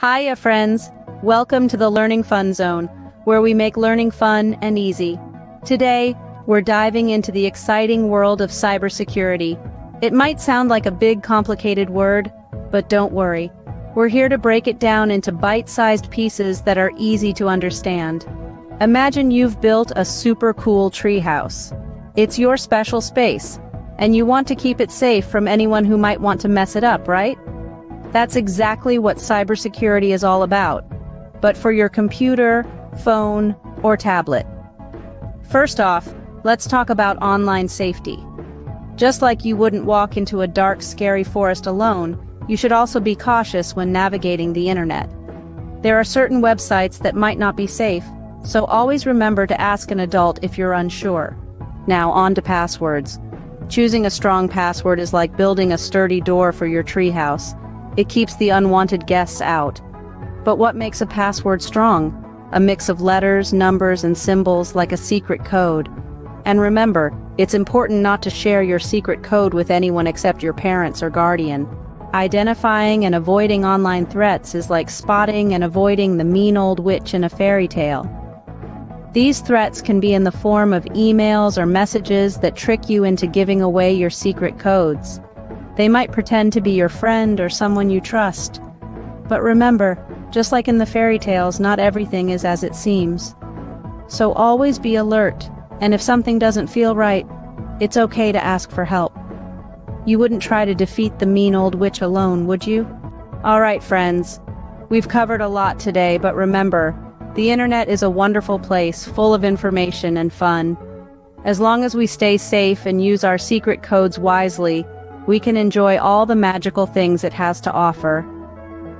Hiya friends, welcome to the Learning Fun Zone, where we make learning fun and easy. Today, we're diving into the exciting world of cybersecurity. It might sound like a big complicated word, but don't worry. We're here to break it down into bite-sized pieces that are easy to understand. Imagine you've built a super cool treehouse. It's your special space, and you want to keep it safe from anyone who might want to mess it up, right? That's exactly what cybersecurity is all about, but for your computer, phone, or tablet. First off, let's talk about online safety. Just like you wouldn't walk into a dark, scary forest alone, you should also be cautious when navigating the internet. There are certain websites that might not be safe, so always remember to ask an adult if you're unsure. Now on to passwords. Choosing a strong password is like building a sturdy door for your treehouse. It keeps the unwanted guests out. But what makes a password strong? A mix of letters, numbers, and symbols like a secret code. And remember, it's important not to share your secret code with anyone except your parents or guardian. Identifying and avoiding online threats is like spotting and avoiding the mean old witch in a fairy tale. These threats can be in the form of emails or messages that trick you into giving away your secret codes. They might pretend to be your friend or someone you trust. But remember, just like in the fairy tales, not everything is as it seems. So always be alert, and if something doesn't feel right, it's okay to ask for help. You wouldn't try to defeat the mean old witch alone, would you? Alright friends, we've covered a lot today, but remember, the internet is a wonderful place, full of information and fun. As long as we stay safe and use our secret codes wisely, we can enjoy all the magical things it has to offer.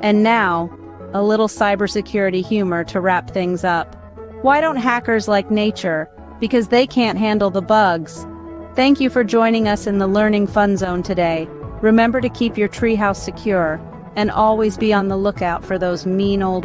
And now, a little cybersecurity humor to wrap things up. Why don't hackers like nature? Because they can't handle the bugs. Thank you for joining us in the Learning Fun Zone today. Remember to keep your treehouse secure, and always be on the lookout for those mean old